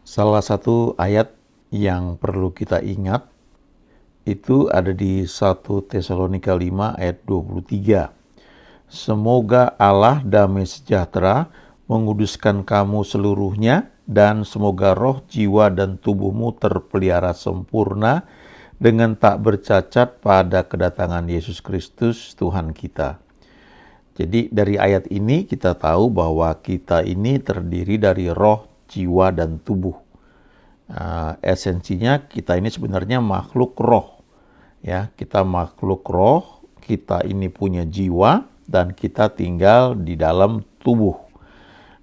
Salah satu ayat yang perlu kita ingat itu ada di 1 Tesalonika 5 ayat 23. Semoga Allah damai sejahtera menguduskan kamu seluruhnya, dan semoga roh, jiwa, dan tubuhmu terpelihara sempurna dengan tak bercacat pada kedatangan Yesus Kristus Tuhan kita. Jadi dari ayat ini kita tahu bahwa kita ini terdiri dari roh, jiwa, dan tubuh. Esensinya kita ini sebenarnya makhluk roh. Ya, kita makhluk roh, kita ini punya jiwa, dan kita tinggal di dalam tubuh.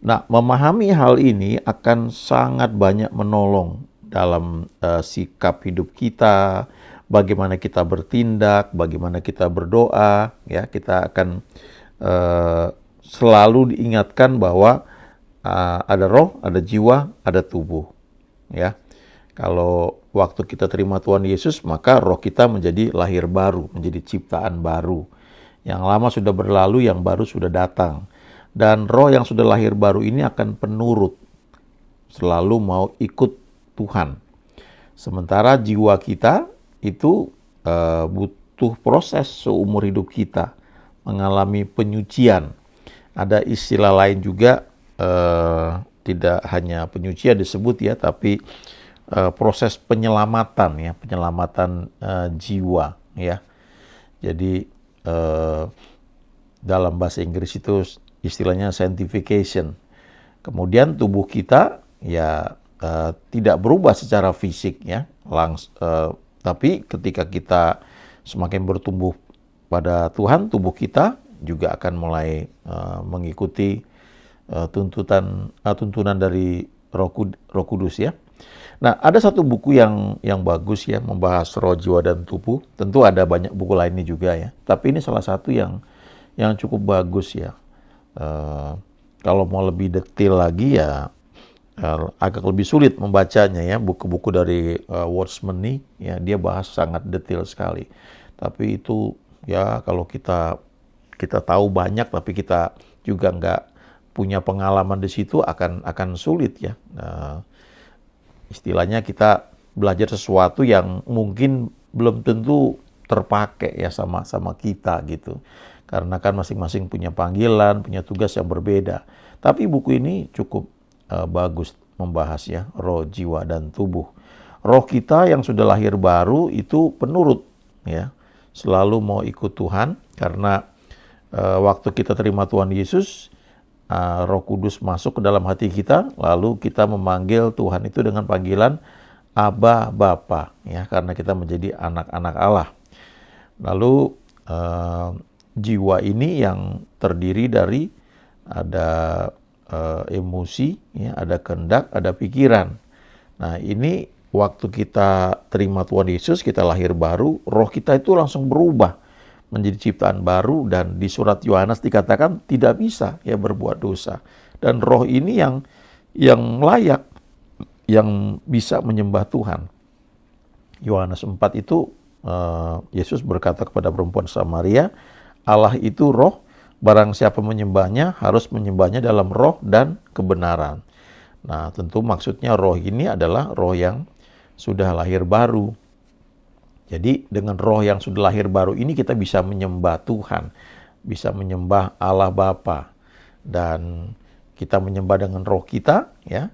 Nah, memahami hal ini akan sangat banyak menolong dalam sikap hidup kita, bagaimana kita bertindak, bagaimana kita berdoa. Ya, kita akan selalu diingatkan bahwa ada roh, ada jiwa, ada tubuh. Ya, kalau waktu kita terima Tuhan Yesus, maka roh kita menjadi lahir baru, menjadi ciptaan baru. Yang lama sudah berlalu, yang baru sudah datang. Dan roh yang sudah lahir baru ini akan penurut, selalu mau ikut Tuhan. Sementara jiwa kita itu butuh proses seumur hidup kita, mengalami penyucian. Ada istilah lain juga, tidak hanya penyucian disebut ya, tapi proses penyelamatan ya, penyelamatan jiwa ya. Jadi dalam bahasa Inggris itu istilahnya sanctification. Kemudian tubuh kita ya tidak berubah secara fisik ya, tapi ketika kita semakin bertumbuh pada Tuhan, tubuh kita juga akan mulai mengikuti tuntunan dari Roh Kudus ya. Nah, ada satu buku yang bagus ya, membahas roh, jiwa, dan tubuh. Tentu ada banyak buku lainnya juga ya, tapi ini salah satu yang cukup bagus ya. Kalau mau lebih detail lagi ya, agak lebih sulit membacanya ya. Buku-buku dari Wordsmani ya, dia bahas sangat detail sekali. Tapi itu ya, kalau kita tahu banyak tapi kita juga nggak punya pengalaman di situ, akan sulit ya. Istilahnya kita belajar sesuatu yang mungkin belum tentu terpakai ya sama kita gitu. Karena kan masing-masing punya panggilan, punya tugas yang berbeda. Tapi buku ini cukup bagus membahas ya, roh, jiwa, dan tubuh. Roh kita yang sudah lahir baru itu penurut ya, selalu mau ikut Tuhan, karena waktu kita terima Tuhan Yesus, Roh Kudus masuk ke dalam hati kita, lalu kita memanggil Tuhan itu dengan panggilan Aba, Bapa, ya, karena kita menjadi anak-anak Allah. Lalu jiwa ini yang terdiri dari ada emosi, ya, ada kehendak, ada pikiran. Nah, ini waktu kita terima Tuhan Yesus, kita lahir baru, roh kita itu langsung berubah menjadi ciptaan baru, dan di surat Yohanes dikatakan tidak bisa ya berbuat dosa. Dan roh ini yang layak, yang bisa menyembah Tuhan. Yohanes 4 itu Yesus berkata kepada perempuan Samaria, Allah itu roh, barang siapa menyembahnya harus menyembahnya dalam roh dan kebenaran. Nah, tentu maksudnya roh ini adalah roh yang sudah lahir baru. Jadi dengan roh yang sudah lahir baru ini kita bisa menyembah Tuhan, bisa menyembah Allah Bapa, dan kita menyembah dengan roh kita ya,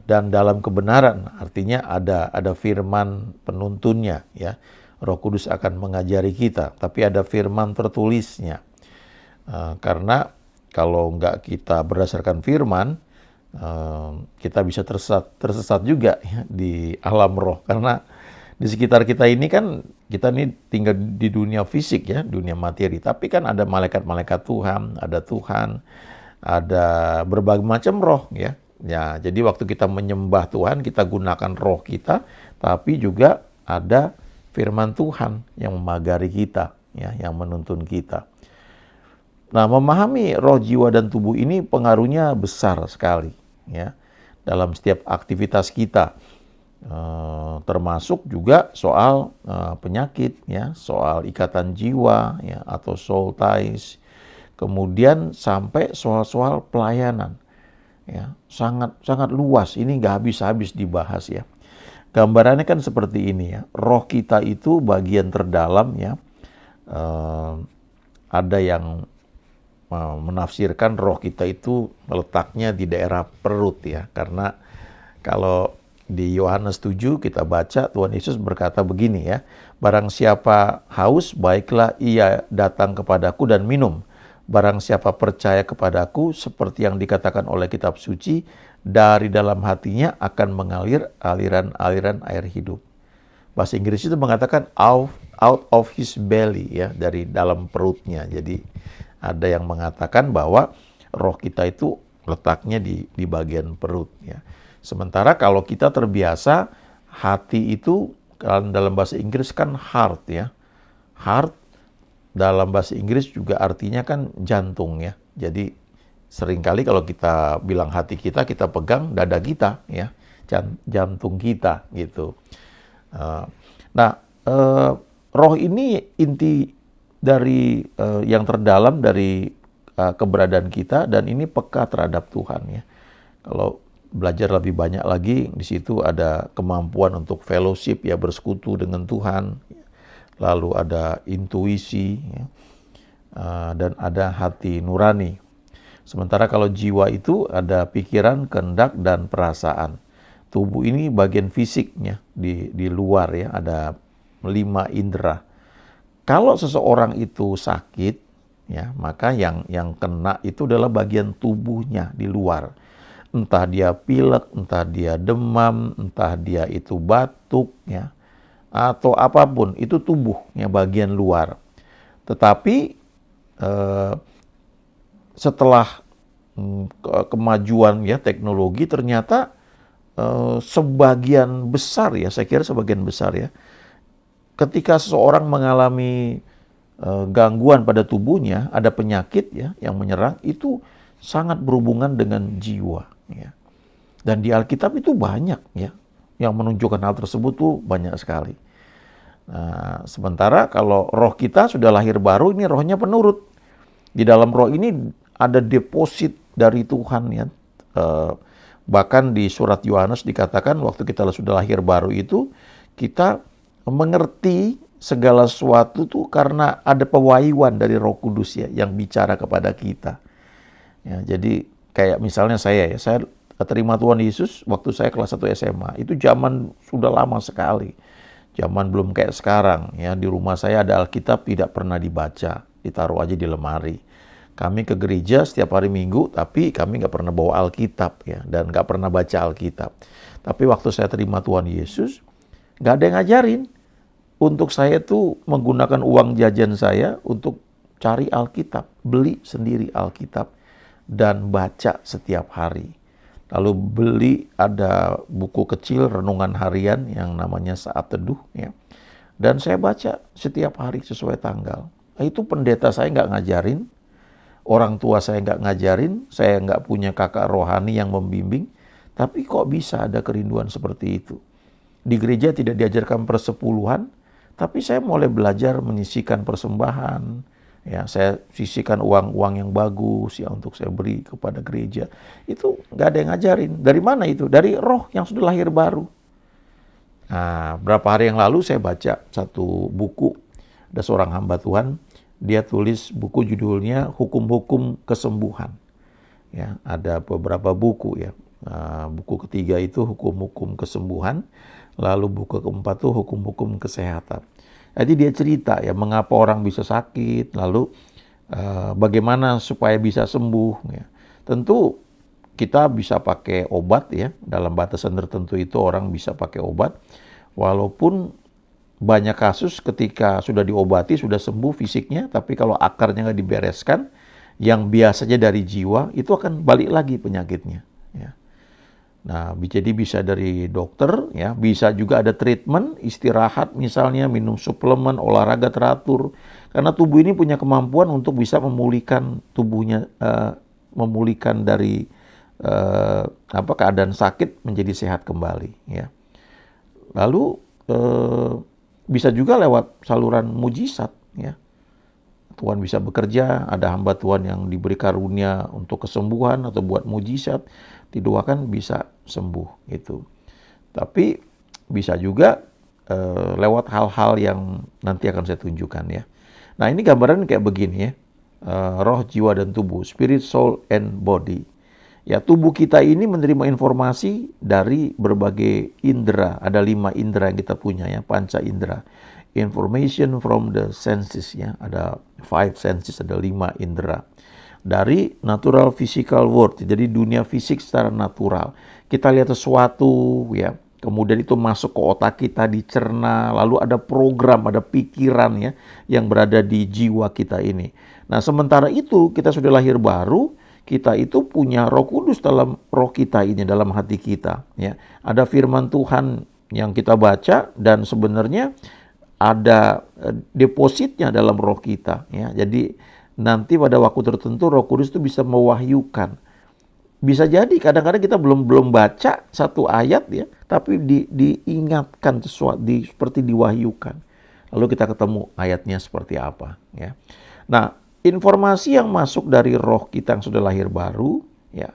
dan dalam kebenaran, artinya ada firman penuntunnya ya. Roh Kudus akan mengajari kita, tapi ada firman tertulisnya. Karena kalau enggak kita berdasarkan firman, kita bisa tersesat juga ya, di alam roh, karena di sekitar kita ini kan, kita ini tinggal di dunia fisik ya, dunia materi. Tapi kan ada malaikat-malaikat Tuhan, ada berbagai macam roh ya. Ya, jadi waktu kita menyembah Tuhan, kita gunakan roh kita, tapi juga ada firman Tuhan yang memagari kita, ya, yang menuntun kita. Nah, memahami roh, jiwa, dan tubuh ini pengaruhnya besar sekali ya dalam setiap aktivitas kita. Termasuk juga soal penyakit ya, soal ikatan jiwa ya, atau soul ties, kemudian sampai soal-soal pelayanan ya, sangat sangat luas. Ini nggak habis-habis dibahas ya. Gambarannya kan seperti ini ya. Roh kita itu bagian terdalam ya. Eh, ada yang menafsirkan roh kita itu letaknya di daerah perut ya. Karena kalau di Yohanes 7 kita baca Tuhan Yesus berkata begini ya. Barang siapa haus, baiklah ia datang kepadaku dan minum. Barang siapa percaya kepadaku, seperti yang dikatakan oleh kitab suci, dari dalam hatinya akan mengalir aliran-aliran air hidup. Bahasa Inggris itu mengatakan out of his belly ya, dari dalam perutnya. Jadi ada yang mengatakan bahwa roh kita itu letaknya di bagian perut ya. Sementara kalau kita terbiasa, hati itu dalam bahasa Inggris kan heart ya. Heart dalam bahasa Inggris juga artinya kan jantung ya. Jadi seringkali kalau kita bilang hati kita pegang dada kita ya, jantung kita gitu. Nah, roh ini inti dari yang terdalam dari keberadaan kita, dan ini peka terhadap Tuhan ya. Kalau belajar lebih banyak lagi, di situ ada kemampuan untuk fellowship ya, bersekutu dengan Tuhan. Lalu ada intuisi ya, dan ada hati nurani. Sementara kalau jiwa itu ada pikiran, kehendak, dan perasaan. Tubuh ini bagian fisiknya di luar ya, ada 5 indera. Kalau seseorang itu sakit, ya maka yang kena itu adalah bagian tubuhnya di luar. Entah dia pilek, entah dia demam, entah dia itu batuk, ya, atau apapun, itu tubuhnya bagian luar. Tetapi setelah kemajuan ya teknologi, ternyata sebagian besar ya, saya kira sebagian besar ya, ketika seseorang mengalami gangguan pada tubuhnya, ada penyakit ya yang menyerang, itu sangat berhubungan dengan jiwa ya. Dan di Alkitab itu banyak ya yang menunjukkan hal tersebut tuh banyak sekali. Nah, sementara kalau roh kita sudah lahir baru, ini rohnya penurut. Di dalam roh ini ada deposit dari Tuhan ya. Bahkan di surat Yohanes dikatakan waktu kita sudah lahir baru itu, kita mengerti segala sesuatu tuh karena ada pewahyuan dari Roh Kudus ya yang bicara kepada kita. Ya, jadi kayak misalnya saya terima Tuhan Yesus waktu saya kelas 1 SMA. Itu zaman sudah lama sekali. Zaman belum kayak sekarang ya. Di rumah saya ada Alkitab tidak pernah dibaca, ditaruh aja di lemari. Kami ke gereja setiap hari Minggu, tapi kami nggak pernah bawa Alkitab ya, dan nggak pernah baca Alkitab. Tapi waktu saya terima Tuhan Yesus, nggak ada yang ngajarin. Untuk saya tuh menggunakan uang jajan saya untuk cari Alkitab, beli sendiri Alkitab, dan baca setiap hari. Lalu beli ada buku kecil renungan harian yang namanya Saat Teduh ya. Dan saya baca setiap hari sesuai tanggal. Itu pendeta saya nggak ngajarin, orang tua saya nggak ngajarin, saya nggak punya kakak rohani yang membimbing, tapi kok bisa ada kerinduan seperti itu. Di gereja tidak diajarkan persepuluhan, tapi saya mulai belajar menyisihkan persembahan. Ya, saya sisihkan uang-uang yang bagus ya untuk saya beri kepada gereja. Itu nggak ada yang ngajarin. Dari mana itu? Dari roh yang sudah lahir baru. Nah, berapa hari yang lalu saya baca satu buku. Ada seorang hamba Tuhan, dia tulis buku judulnya Hukum-Hukum Kesembuhan. Ya, ada beberapa buku ya. Buku ketiga itu Hukum-Hukum Kesembuhan. Lalu buku keempat itu Hukum-Hukum Kesehatan. Jadi dia cerita ya mengapa orang bisa sakit, lalu bagaimana supaya bisa sembuh. Ya. Tentu kita bisa pakai obat ya, dalam batasan tertentu itu orang bisa pakai obat. Walaupun banyak kasus ketika sudah diobati, sudah sembuh fisiknya, tapi kalau akarnya nggak dibereskan, yang biasanya dari jiwa, itu akan balik lagi penyakitnya. Ya. Nah, jadi bisa dari dokter, ya, bisa juga ada treatment, istirahat misalnya, minum suplemen, olahraga teratur. Karena tubuh ini punya kemampuan untuk bisa memulihkan tubuhnya, memulihkan dari keadaan sakit menjadi sehat kembali. Ya. Lalu bisa juga lewat saluran mujizat, ya. Tuhan bisa bekerja, ada hamba Tuhan yang diberi karunia untuk kesembuhan atau buat mujizat, didoakan bisa sembuh gitu. Tapi bisa juga lewat hal-hal yang nanti akan saya tunjukkan ya. Nah ini gambaran kayak begini ya, roh, jiwa, dan tubuh, spirit, soul, and body. Ya, tubuh kita ini menerima informasi dari berbagai indera. Ada 5 indera yang kita punya ya, panca indera. Information from the senses ya, ada 5 senses, ada 5 indera. Dari natural physical world, jadi dunia fisik secara natural. Kita lihat sesuatu ya, kemudian itu masuk ke otak kita, dicerna, lalu ada program, ada pikiran ya, yang berada di jiwa kita ini. Nah, sementara itu kita sudah lahir baru, kita itu punya Roh Kudus dalam roh kita ini, dalam hati kita ya. Ada firman Tuhan yang kita baca dan sebenarnya ada depositnya dalam roh kita ya. Jadi nanti pada waktu tertentu Roh Kudus itu bisa mewahyukan. Bisa jadi kadang-kadang kita belum baca satu ayat ya, tapi diingatkan sesuatu, seperti diwahyukan. Lalu kita ketemu ayatnya seperti apa ya. Nah, informasi yang masuk dari roh kita yang sudah lahir baru ya,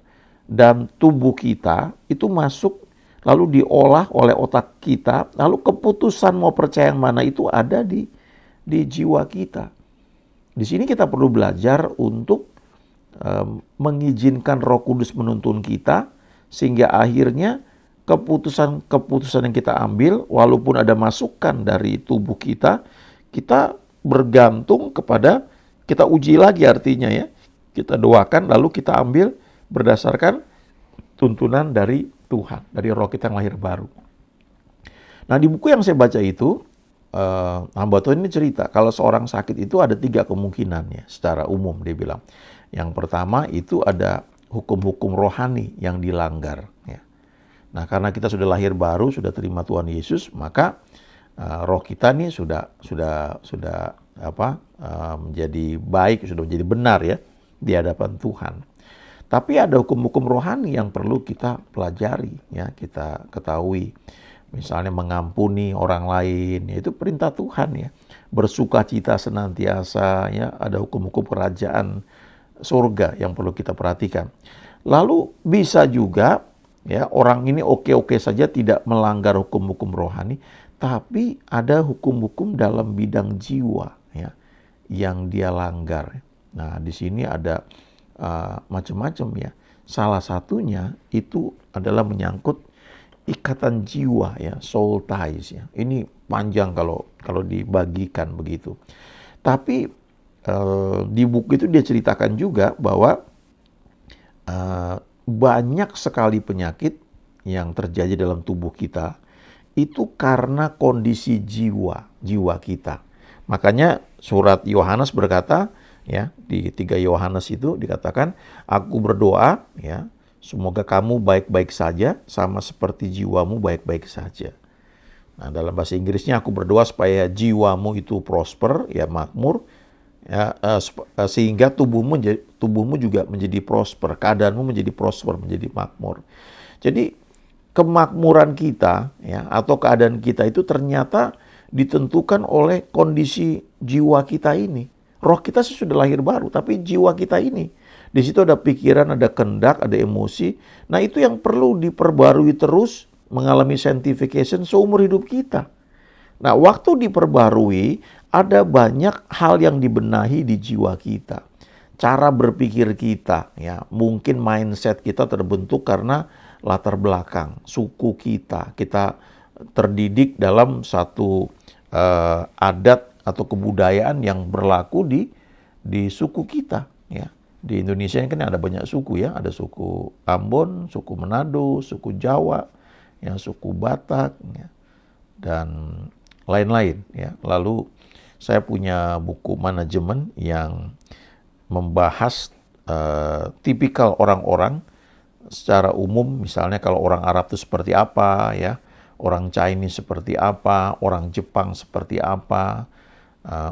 dan tubuh kita itu masuk lalu diolah oleh otak kita, lalu keputusan mau percaya yang mana itu ada di jiwa kita. Di sini kita perlu belajar untuk mengizinkan Roh Kudus menuntun kita, sehingga akhirnya keputusan-keputusan yang kita ambil, walaupun ada masukan dari tubuh kita, kita bergantung kepada, kita uji lagi artinya ya, kita doakan lalu kita ambil berdasarkan tuntunan dari Tuhan, dari roh kita yang lahir baru. Nah di buku yang saya baca itu, hamba Tuhan ini cerita, kalau seorang sakit itu ada 3 kemungkinannya secara umum dia bilang. Yang pertama itu ada hukum-hukum rohani yang dilanggar. Ya. Nah karena kita sudah lahir baru, sudah terima Tuhan Yesus, maka roh kita nih sudah menjadi baik, sudah menjadi benar ya di hadapan Tuhan. Tapi ada hukum-hukum rohani yang perlu kita pelajari ya, kita ketahui. Misalnya mengampuni orang lain, yaitu perintah Tuhan ya. Bersukacita senantiasa ya, ada hukum-hukum kerajaan surga yang perlu kita perhatikan. Lalu bisa juga ya, orang ini oke-oke saja tidak melanggar hukum-hukum rohani, tapi ada hukum-hukum dalam bidang jiwa ya yang dia langgar. Nah, di sini ada macam-macam ya. Salah satunya itu adalah menyangkut ikatan jiwa ya, soul ties ya. Ini panjang kalau dibagikan begitu. Tapi di buku itu dia ceritakan juga bahwa banyak sekali penyakit yang terjadi dalam tubuh kita itu karena kondisi jiwa kita. Makanya surat Yohanes berkata ya, di 3 Yohanes itu dikatakan, aku berdoa ya, semoga kamu baik-baik saja sama seperti jiwamu baik-baik saja. Nah, dalam bahasa Inggrisnya aku berdoa supaya jiwamu itu prosper ya, makmur ya, sehingga tubuhmu juga menjadi prosper, keadaanmu menjadi prosper, menjadi makmur. Jadi kemakmuran kita ya, atau keadaan kita itu ternyata ditentukan oleh kondisi jiwa kita ini. Roh kita sudah lahir baru, tapi jiwa kita ini, di situ ada pikiran, ada kehendak, ada emosi. Nah itu yang perlu diperbarui terus, mengalami sanctification seumur hidup kita. Nah waktu diperbarui, ada banyak hal yang dibenahi di jiwa kita. Cara berpikir kita, ya mungkin mindset kita terbentuk karena latar belakang, suku kita. Kita terdidik dalam satu adat atau kebudayaan yang berlaku di suku kita. Ya. Di Indonesia ini kan ada banyak suku ya, ada suku Ambon, suku Manado, suku Jawa, ya, suku Batak, ya, dan lain-lain. Ya. Lalu saya punya buku manajemen yang membahas tipikal orang-orang secara umum, misalnya kalau orang Arab itu seperti apa, ya, orang Chinese seperti apa, orang Jepang seperti apa,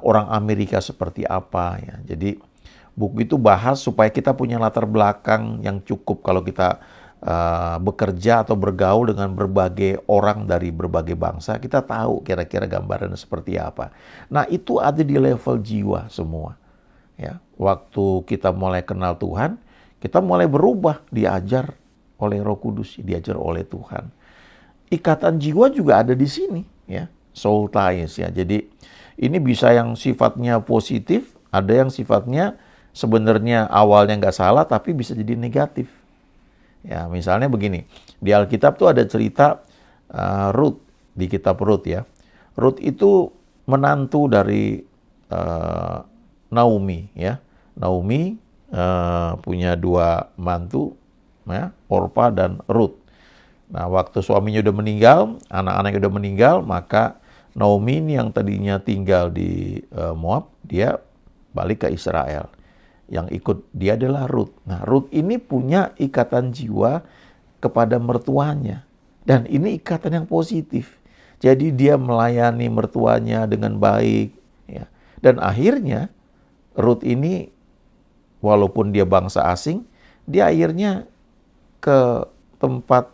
orang Amerika seperti apa, ya. Jadi buku itu bahas supaya kita punya latar belakang yang cukup kalau kita bekerja atau bergaul dengan berbagai orang dari berbagai bangsa, kita tahu kira-kira gambarannya seperti apa. Nah, itu ada di level jiwa semua. Ya, waktu kita mulai kenal Tuhan, kita mulai berubah, diajar oleh Roh Kudus, diajar oleh Tuhan. Ikatan jiwa juga ada di sini, ya, soul ties ya. Jadi ini bisa yang sifatnya positif, ada yang sifatnya sebenarnya awalnya nggak salah tapi bisa jadi negatif. Ya, misalnya begini, di Alkitab tuh ada cerita Ruth, di kitab Ruth ya. Ruth itu menantu dari Naomi ya. Naomi punya dua mantu ya, Orpa dan Ruth. Nah, waktu suaminya udah meninggal, anak-anaknya udah meninggal, maka Naomi ini yang tadinya tinggal di Moab, dia balik ke Israel. Yang ikut dia adalah Ruth. Nah, Ruth ini punya ikatan jiwa kepada mertuanya. Dan ini ikatan yang positif. Jadi dia melayani mertuanya dengan baik. Ya. Dan akhirnya Ruth ini walaupun dia bangsa asing, dia akhirnya ke tempat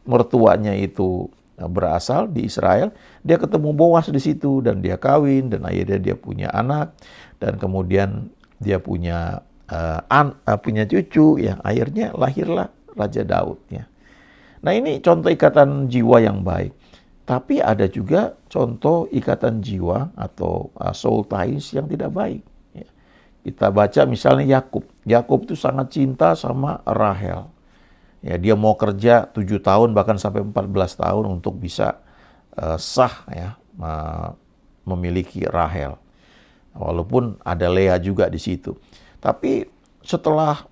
mertuanya itu berasal di Israel, dia ketemu Boas di situ dan dia kawin dan akhirnya dia punya anak dan kemudian dia punya punya cucu ya, akhirnya lahirlah Raja Daud ya. Nah, ini contoh ikatan jiwa yang baik. Tapi ada juga contoh ikatan jiwa atau soul ties yang tidak baik. Ya. Kita baca misalnya Yakub. Yakub itu sangat cinta sama Rahel. Ya, dia mau kerja 7 tahun bahkan sampai 14 tahun untuk bisa sah ya memiliki Rahel. Walaupun ada Lea juga di situ. Tapi setelah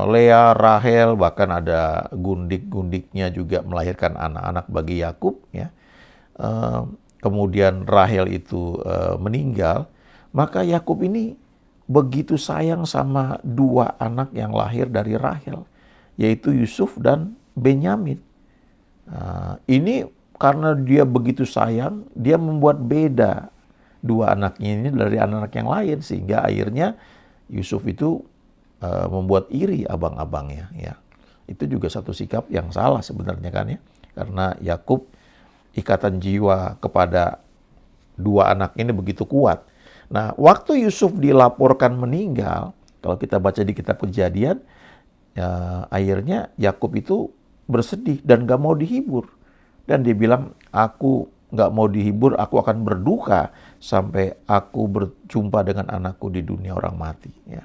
Lea, Rahel, bahkan ada gundik-gundiknya juga melahirkan anak-anak bagi Yakub ya. Kemudian Rahel itu meninggal, maka Yakub ini begitu sayang sama dua anak yang lahir dari Rahel, yaitu Yusuf dan Benyamin. Ini karena dia begitu sayang, dia membuat beda dua anaknya ini dari anak-anak yang lain, sehingga akhirnya Yusuf itu membuat iri abang-abangnya. Ya, itu juga satu sikap yang salah sebenarnya kan ya, karena Yakub ikatan jiwa kepada dua anak ini begitu kuat. Nah, waktu Yusuf dilaporkan meninggal, kalau kita baca di kitab Kejadian, ya, akhirnya Yakub itu bersedih dan gak mau dihibur. Dan dia bilang, aku gak mau dihibur, aku akan berduka sampai aku berjumpa dengan anakku di dunia orang mati. Ya.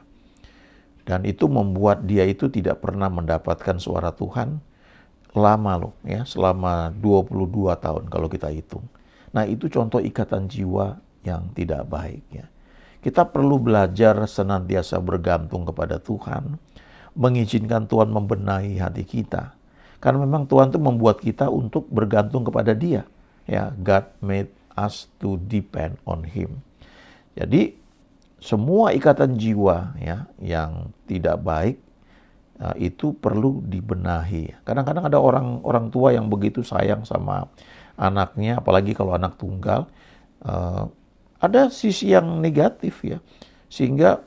Dan itu membuat dia itu tidak pernah mendapatkan suara Tuhan lama loh, ya, selama 22 tahun kalau kita hitung. Nah, itu contoh ikatan jiwa yang tidak baik ya. Kita perlu belajar senantiasa bergantung kepada Tuhan, mengizinkan Tuhan membenahi hati kita. Karena memang Tuhan itu membuat kita untuk bergantung kepada Dia. Ya, God made us to depend on Him. Jadi semua ikatan jiwa ya yang tidak baik itu perlu dibenahi. Kadang-kadang ada orang tua yang begitu sayang sama anaknya, apalagi kalau anak tunggal. Ada sisi yang negatif ya, sehingga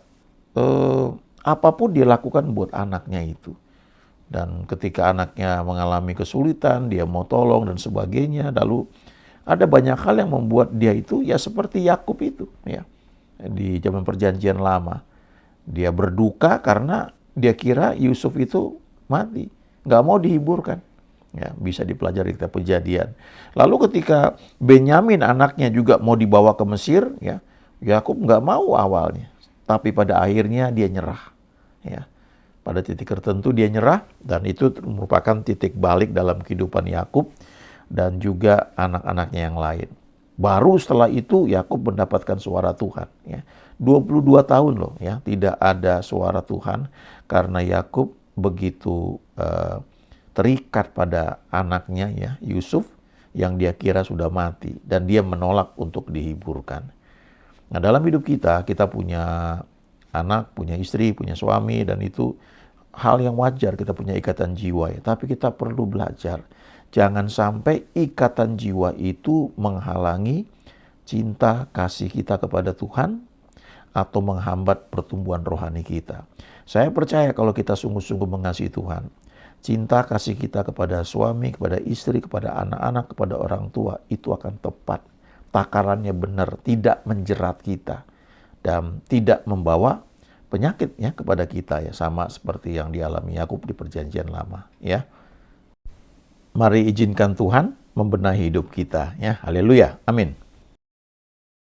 apapun dia lakukan buat anaknya itu. Dan ketika anaknya mengalami kesulitan, dia mau tolong dan sebagainya. Lalu ada banyak hal yang membuat dia itu ya seperti Yakub itu ya. Di zaman perjanjian lama. Dia berduka karena dia kira Yusuf itu mati. Nggak mau dihiburkan. Ya, bisa dipelajari kitab Kejadian. Lalu ketika Benyamin anaknya juga mau dibawa ke Mesir, ya, Yakub nggak mau awalnya. Tapi pada akhirnya dia nyerah. Ya. Pada titik tertentu dia nyerah dan itu merupakan titik balik dalam kehidupan Yakub dan juga anak-anaknya yang lain. Baru setelah itu Yakub mendapatkan suara Tuhan. Ya. 22 tahun loh ya tidak ada suara Tuhan karena Yakub begitu terikat pada anaknya ya Yusuf yang dia kira sudah mati dan dia menolak untuk dihiburkan. Nah, dalam hidup kita punya anak, punya istri, punya suami, dan itu hal yang wajar kita punya ikatan jiwa ya. Tapi kita perlu belajar. Jangan sampai ikatan jiwa itu menghalangi cinta kasih kita kepada Tuhan atau menghambat pertumbuhan rohani kita. Saya percaya kalau kita sungguh-sungguh mengasihi Tuhan, cinta kasih kita kepada suami, kepada istri, kepada anak-anak, kepada orang tua, itu akan tepat. Takarannya benar, tidak menjerat kita. dan tidak membawa penyakit ya kepada kita ya, sama seperti yang dialami Yakub di Perjanjian Lama ya. Mari izinkan Tuhan membenahi hidup kita ya. Haleluya. Amin.